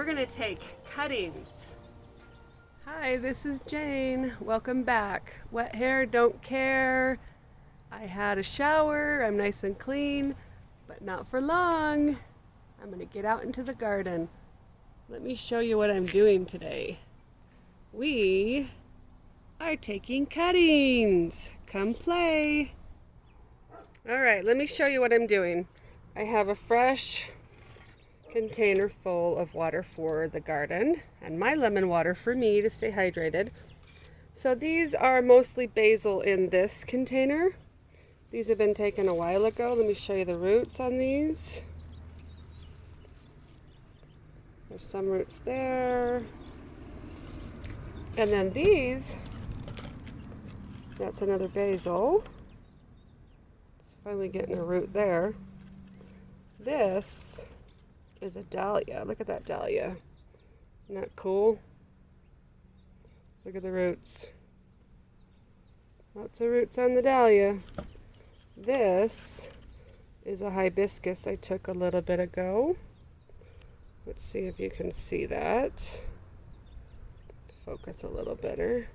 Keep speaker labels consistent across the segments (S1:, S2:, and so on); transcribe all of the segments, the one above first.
S1: we're gonna take cuttings. Hi, this is Jane. Welcome back. Wet hair, don't care. I had a shower, I'm nice and clean, but not for long. I'm gonna get out into the garden. Let me show you what I'm doing today. We are taking cuttings. Come play. All right, let me show you what I'm doing. I have a fresh container full of water for the garden and my lemon water for me to stay hydrated. So these are mostly basil in this container. These have been taken a while ago. Let me show you the roots on these. There's some roots there. And then these, that's another basil. It's finally getting a root there. This is a dahlia. Look at that dahlia. Isn't that cool? Look at the roots. Lots of roots on the dahlia. This is a hibiscus I took a little bit ago. Let's see if you can see that. Focus a little better.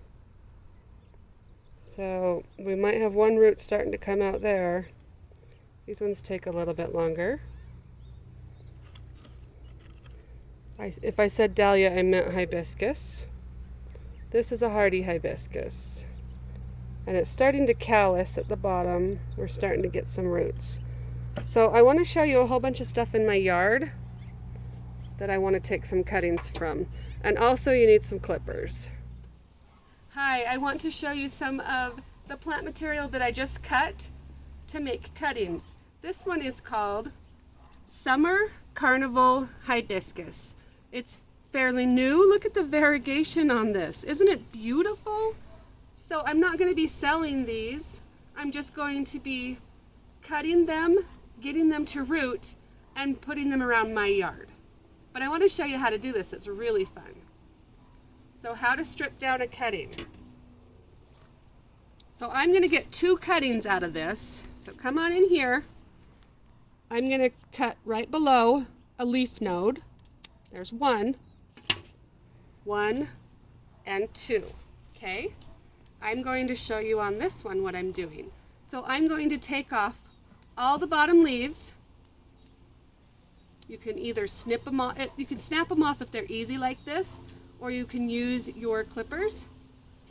S1: So we might have one root starting to come out there. These ones take a little bit longer. If I said dahlia, I meant hibiscus. This is a hardy hibiscus. And it's starting to callus at the bottom. We're starting to get some roots. So I want to show you a whole bunch of stuff in my yard that I want to take some cuttings from. And also you need some clippers. Hi, I want to show you some of the plant material that I just cut to make cuttings. This one is called Summer Carnival Hibiscus. It's fairly new. Look at the variegation on this. Isn't it beautiful? So I'm not going to be selling these. I'm just going to be cutting them, getting them to root, and putting them around my yard. But I want to show you how to do this. It's really fun. So how to strip down a cutting. So I'm going to get 2 cuttings out of this. So come on in here. I'm going to cut right below a leaf node. There's 1 and 2. Okay? I'm going to show you on this one what I'm doing. So I'm going to take off all the bottom leaves. You can either snip them off, you can snap them off if they're easy like this, or you can use your clippers.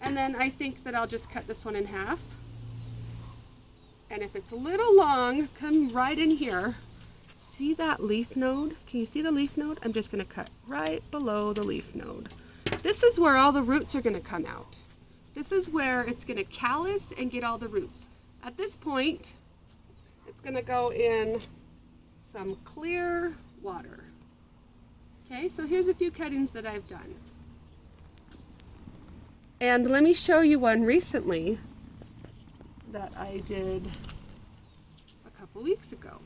S1: And then I think that I'll just cut this one in half. And if it's a little long, come right in here. See that leaf node? Can you see the leaf node? I'm just going to cut right below the leaf node. This is where all the roots are going to come out. This is where it's going to callus and get all the roots. At this point, it's going to go in some clear water. Okay, so here's a few cuttings that I've done. And let me show you one recently that I did a couple weeks ago.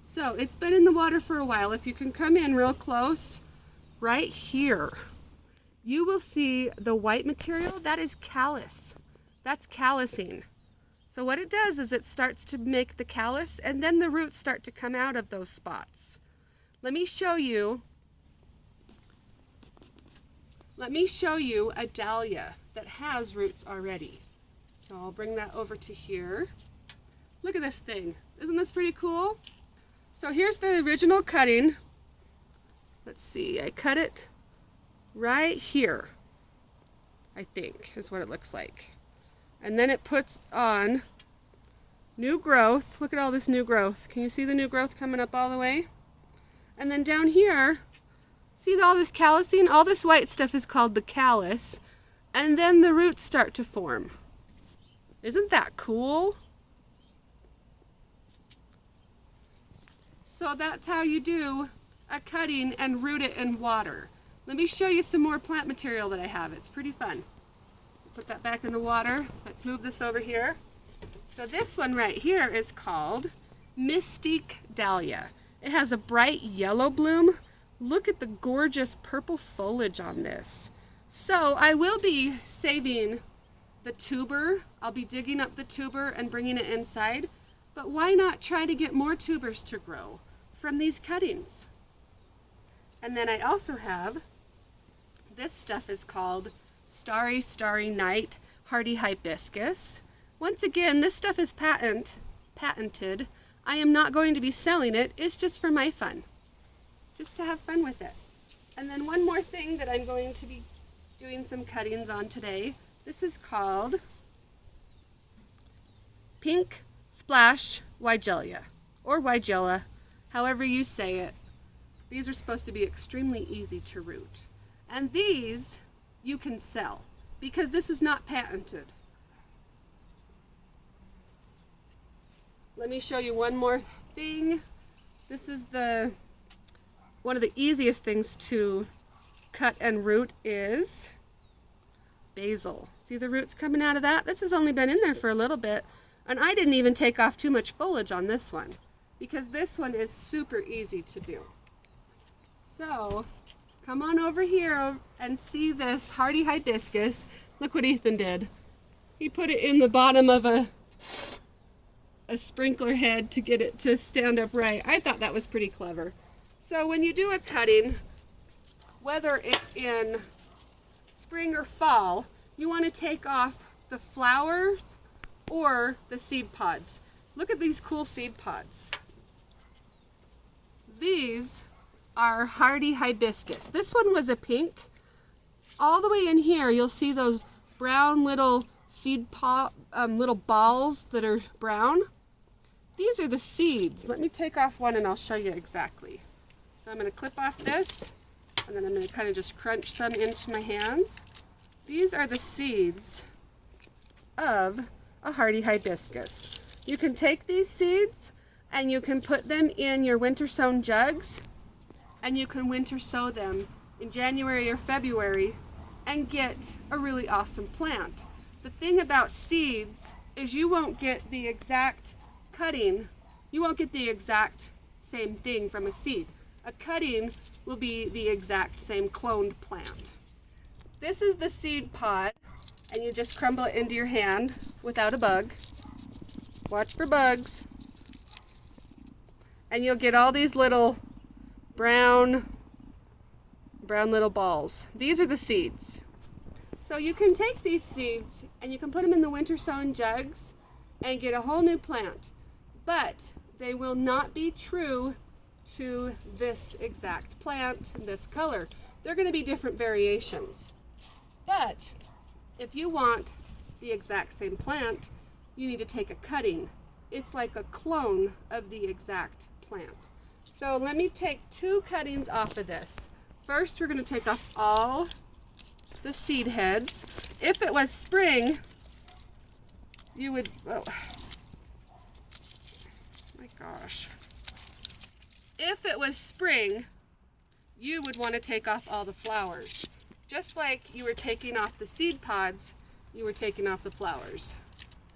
S1: So it's been in the water for a while. If you can come in real close, right here, you will see the white material. That is callus. That's callusing. So what it does is it starts to make the callus, and then the roots start to come out of those spots. Let me show you a dahlia that has roots already. So I'll bring that over to here. Look at this thing. Isn't this pretty cool? So here's the original cutting. Let's see, I cut it right here, I think is what it looks like. And then it puts on new growth. Look at all this new growth. Can you see the new growth coming up all the way? And then down here, see all this callusing? All this white stuff is called the callus. And then the roots start to form. Isn't that cool? So that's how you do a cutting and root it in water. Let me show you some more plant material that I have. It's pretty fun. Put that back in the water. Let's move this over here. So this one right here is called Mystique Dahlia. It has a bright yellow bloom. Look at the gorgeous purple foliage on this. So I will be saving the tuber. I'll be digging up the tuber and bringing it inside. But why not try to get more tubers to grow from these cuttings? And then I also have, this stuff is called Starry Starry Night Hardy Hibiscus. Once again, this stuff is patented. I am not going to be selling it. It's just for my fun, just to have fun with it. And then one more thing that I'm going to be doing some cuttings on today. This is called Pink Splash Weigelia, or Weigela, however you say it. These are supposed to be extremely easy to root. And these you can sell because this is not patented. Let me show you one more thing. This is one of the easiest things to cut and root is basil. See the roots coming out of that? This has only been in there for a little bit, and I didn't even take off too much foliage on this one because this one is super easy to do. So come on over here and see this hardy hibiscus. Look what Ethan did. He put it in the bottom of a sprinkler head to get it to stand upright. I thought that was pretty clever. So when you do a cutting, whether it's in spring or fall, you want to take off the flowers or the seed pods. Look at these cool seed pods. These are hardy hibiscus. This one was a pink. All the way in here, you'll see those brown little seed pod, little balls that are brown. These are the seeds. Let me take off one and I'll show you exactly. So I'm going to clip off this, and then I'm going to kind of just crunch some into my hands. These are the seeds of a hardy hibiscus. You can take these seeds and you can put them in your winter sown jugs, and you can winter sow them in January or February and get a really awesome plant. The thing about seeds is you won't get the exact cutting, you won't get the exact same thing from a seed. A cutting will be the exact same cloned plant. This is the seed pod, and you just crumble it into your hand without a bug. Watch for bugs. And you'll get all these little brown little balls. These are the seeds. So you can take these seeds and you can put them in the winter sown jugs and get a whole new plant. But they will not be true to this exact plant, this color. They're going to be different variations. But if you want the exact same plant, you need to take a cutting. It's like a clone of the exact plant. So let me take 2 cuttings off of this. First, we're going to take off all the seed heads. If it was spring, you would, oh my gosh. If it was spring, you would want to take off all the flowers. Just like you were taking off the seed pods, you were taking off the flowers.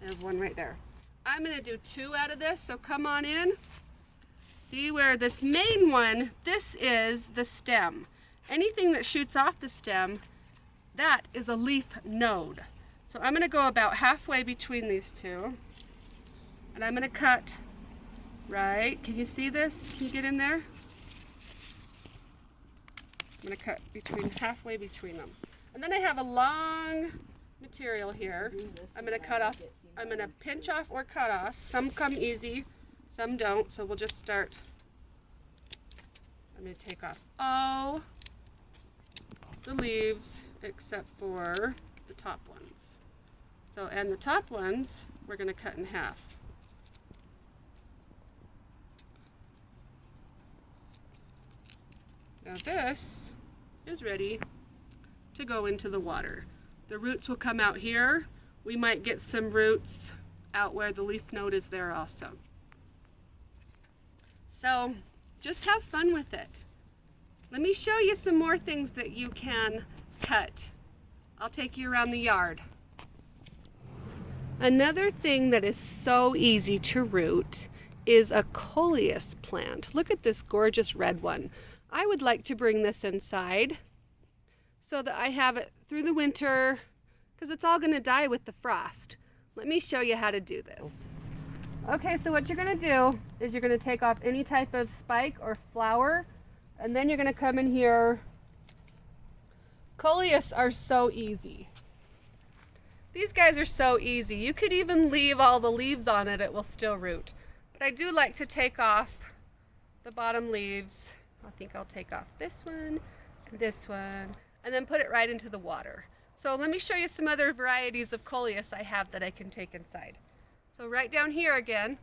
S1: I have one right there. I'm going to do 2 out of this, so come on in. See where this main one, this is the stem. Anything that shoots off the stem, that is a leaf node. So I'm going to go about halfway between these 2. And I'm going to cut right. Can you see this? Can you get in there? I'm going to cut halfway between them. And then I have a long material here. I'm going to cut off, I'm going to pinch off or cut off. Some come easy, some don't. So we'll just start. I'm going to take off all the leaves except for the top ones. So, and the top ones we're going to cut in half. Now this is ready to go into the water. The roots will come out here. We might get some roots out where the leaf node is there also. So just have fun with it. Let me show you some more things that you can cut. I'll take you around the yard. Another thing that is so easy to root is a coleus plant. Look at this gorgeous red one. I would like to bring this inside so that I have it through the winter because it's all going to die with the frost. Let me show you how to do this. Okay, so what you're going to do is you're going to take off any type of spike or flower And then you're gonna come in here. Coleus are so easy. These guys are so easy. You could even leave all the leaves on it, it will still root. But I do like to take off the bottom leaves. I think I'll take off this one and this one, and then put it right into the water. So let me show you some other varieties of Coleus I have that I can take inside. So right down here again,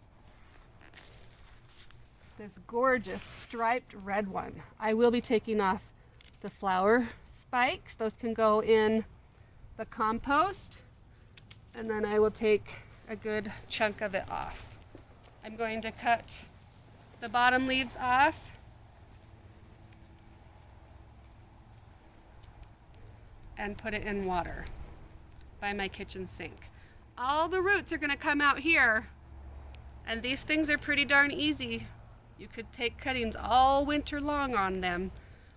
S1: this gorgeous striped red one. I will be taking off the flower spikes. Those can go in the compost, and then I will take a good chunk of it off. I'm going to cut the bottom leaves off. And put it in water by my kitchen sink. All the roots are gonna come out here, and these things are pretty darn easy. You could take cuttings all winter long on them.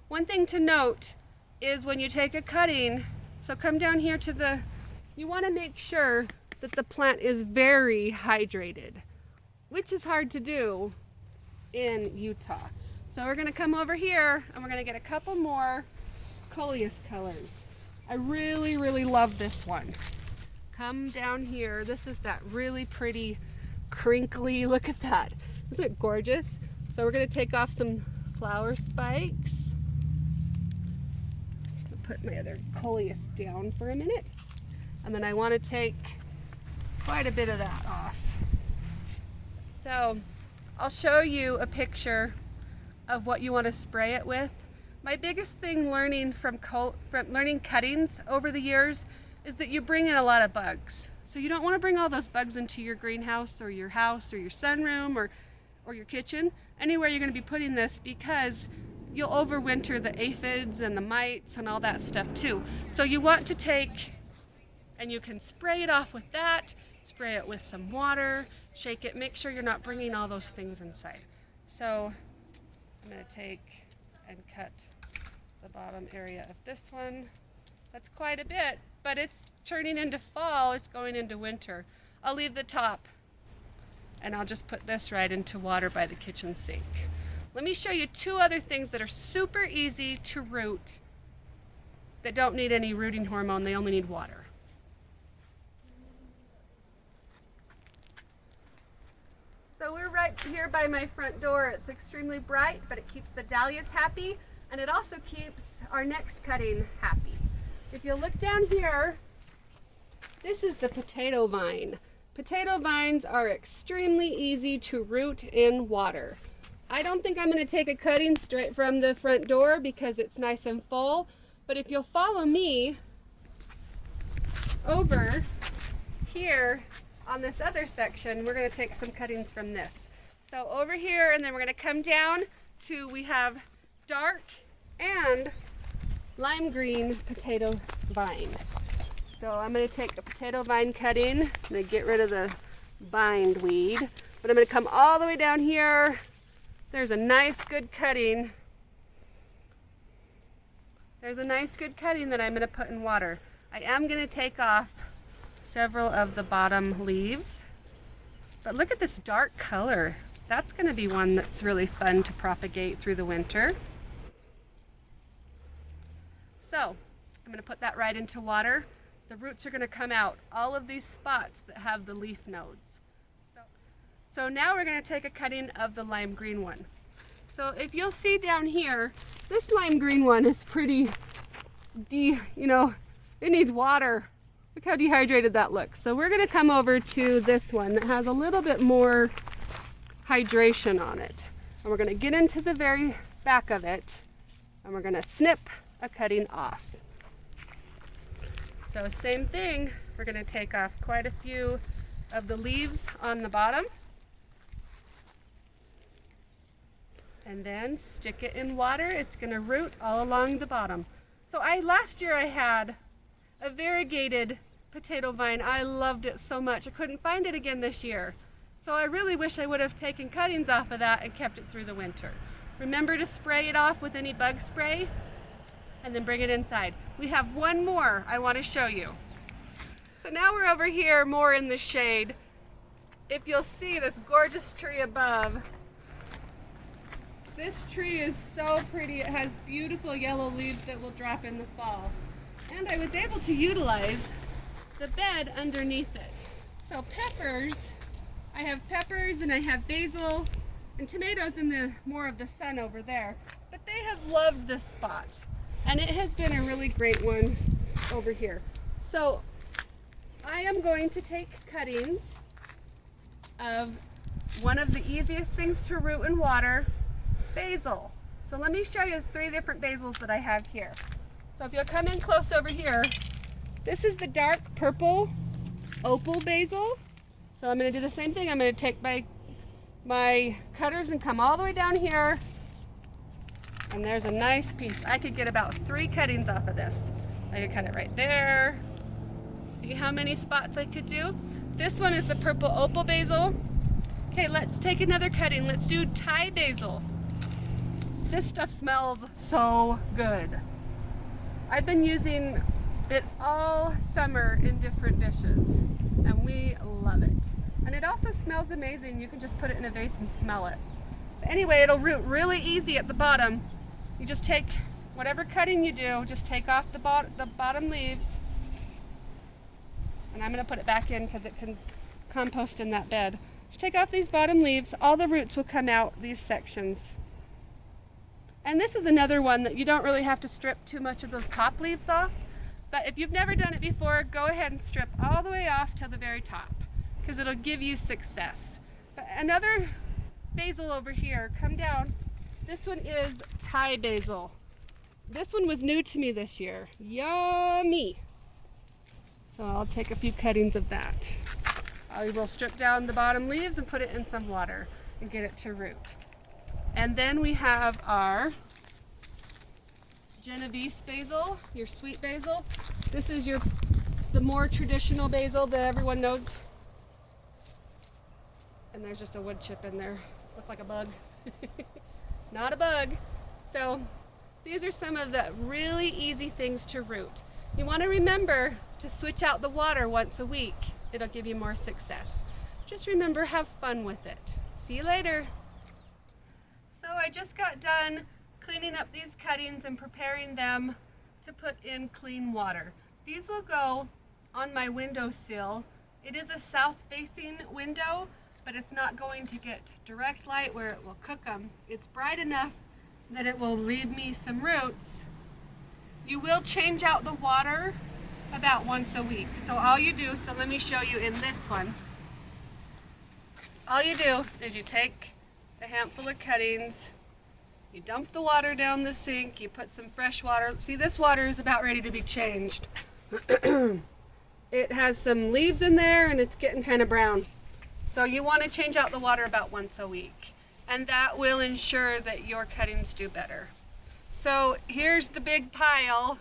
S1: One thing to note is when you take a cutting, so come down here to the, you wanna make sure that the plant is very hydrated, which is hard to do in Utah. So we're gonna come over here and we're gonna get a couple more Coleus colors. I really, really love this one. Come down here. This is that really pretty, crinkly, look at that. Isn't it gorgeous? So we're gonna take off some flower spikes. I'll put my other Coleus down for a minute. And then I wanna take quite a bit of that off. So I'll show you a picture of what you wanna spray it with. My biggest thing learning from learning cuttings over the years is that you bring in a lot of bugs. So you don't want to bring all those bugs into your greenhouse or your house or your sunroom or your kitchen, anywhere you're going to be putting this, because you'll overwinter the aphids and the mites and all that stuff too. So you want to take, and you can spray it off with that, spray it with some water, shake it, make sure you're not bringing all those things inside. So I'm going to take and cut the bottom area of this one. That's quite a bit, but it's turning into fall, it's going into winter. I'll leave the top, and I'll just put this right into water by the kitchen sink. Let me show you two other things that are super easy to root that don't need any rooting hormone, they only need water. So we're right here by my front door. It's extremely bright, but it keeps the dahlias happy, and it also keeps our next cutting happy. If you look down here, this is the potato vine. Potato vines are extremely easy to root in water. I don't think I'm going to take a cutting straight from the front door because it's nice and full, but if you'll follow me over here on this other section, we're going to take some cuttings from this. So over here, and then we're going to come down to, we have dark and lime green potato vine. So I'm going to take a potato vine cutting. I'm going to get rid of the bindweed, but I'm going to come all the way down here. There's a nice good cutting. There's a nice good cutting that I'm going to put in water. I am going to take off several of the bottom leaves, but look at this dark color. That's going to be one that's really fun to propagate through the winter. So I'm going to put that right into water. The roots are going to come out, all of these spots that have the leaf nodes. So now we're going to take a cutting of the lime green one. So if you'll see down here, this lime green one is pretty, it needs water. Look how dehydrated that looks. So we're going to come over to this one that has a little bit more hydration on it. And we're going to get into the very back of it, and we're going to snip a cutting off. So same thing, we're going to take off quite a few of the leaves on the bottom, and then stick it in water. It's going to root all along the bottom. So last year I had a variegated potato vine. I loved it so much. I couldn't find it again this year. So I really wish I would have taken cuttings off of that and kept it through the winter. Remember to spray it off with any bug spray, and then bring it inside. We have one more I want to show you. So now we're over here more in the shade. If you'll see this gorgeous tree above, This tree is so pretty. It has beautiful yellow leaves that will drop in the fall. And I was able to utilize the bed underneath it. So peppers, I have peppers and I have basil and tomatoes in the more of the sun over there. But they have loved this spot. And it has been a really great one over here. So I am going to take cuttings of one of the easiest things to root and water, basil. So let me show you 3 different basils that I have here. So if you'll come in close over here, this is the dark purple opal basil. So I'm going to do the same thing. I'm going to take my cutters and come all the way down here. And there's a nice piece. I could get about 3 cuttings off of this. I could cut it right there. See how many spots I could do? This one is the purple opal basil. Okay, let's take another cutting. Let's do Thai basil. This stuff smells so good. I've been using it all summer in different dishes, and we love it. And it also smells amazing. You can just put it in a vase and smell it. But anyway, it'll root really easy at the bottom. You just take whatever cutting you do, just take off the bottom leaves. And I'm going to put it back in because it can compost in that bed. Just take off these bottom leaves. All the roots will come out these sections. And this is another one that you don't really have to strip too much of the top leaves off. But if you've never done it before, go ahead and strip all the way off till the very top because it'll give you success. But another basil over here, come down. This one is Thai basil. This one was new to me this year. Yummy! So I'll take a few cuttings of that. I will strip down the bottom leaves and put it in some water and get it to root. And then we have our Genovese basil, your sweet basil. This is the more traditional basil that everyone knows. And there's just a wood chip in there. Look like a bug. Not a bug. So these are some of the really easy things to root. You want to remember to switch out the water once a week. It'll give you more success. Just remember, have fun with it. See you later. So I just got done cleaning up these cuttings and preparing them to put in clean water. These will go on my windowsill. It is a south-facing window, but it's not going to get direct light where it will cook them. It's bright enough that it will leave me some roots. You will change out the water about once a week. So all you do, so let me show you in this one. All you do is you take a handful of cuttings, you dump the water down the sink, you put some fresh water. See, this water is about ready to be changed. It has some leaves in there and it's getting kind of brown. So you want to change out the water about once a week. And that will ensure that your cuttings do better. So here's the big pile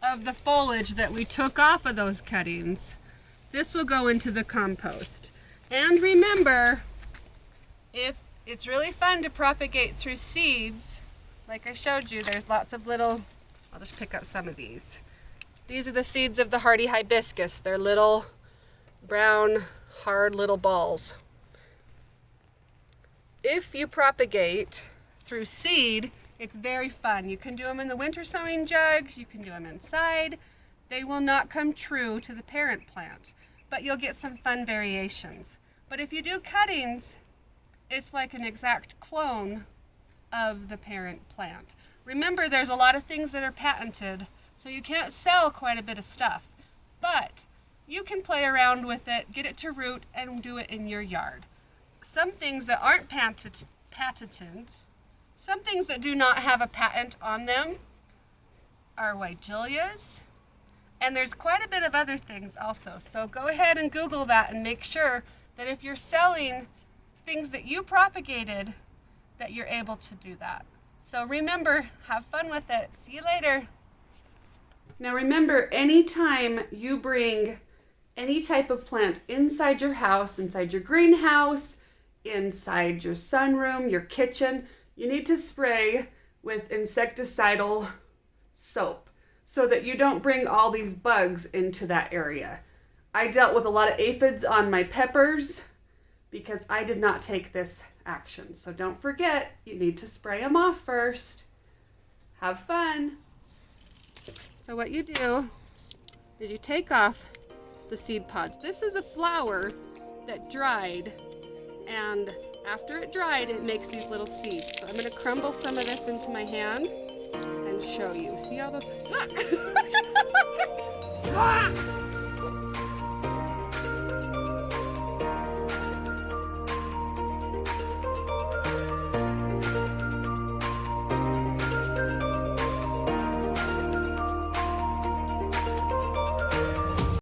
S1: of the foliage that we took off of those cuttings. This will go into the compost. And remember, if it's really fun to propagate through seeds, like I showed you, there's lots of little, I'll just pick up some of these. These are the seeds of the hardy hibiscus. They're little brown, hard little balls. If you propagate through seed, it's very fun. You can do them in the winter sowing jugs, you can do them inside. They will not come true to the parent plant, but you'll get some fun variations. But if you do cuttings, it's like an exact clone of the parent plant. Remember, there's a lot of things that are patented, so you can't sell quite a bit of stuff. But you can play around with it, get it to root, and do it in your yard. Some things that aren't patented, some things that do not have a patent on them are Weigelias, and there's quite a bit of other things also. So go ahead and Google that and make sure that if you're selling things that you propagated, that you're able to do that. So remember, have fun with it. See you later. Now remember, anytime you bring any type of plant inside your house, inside your greenhouse, inside your sunroom, your kitchen, you need to spray with insecticidal soap so that you don't bring all these bugs into that area. I dealt with a lot of aphids on my peppers because I did not take this action. So don't forget, you need to spray them off first. Have fun. So what you do is you take off the seed pods. This is a flower that dried, and after it dried, it makes these little seeds. So I'm gonna crumble some of this into my hand and show you. See all those? Ah!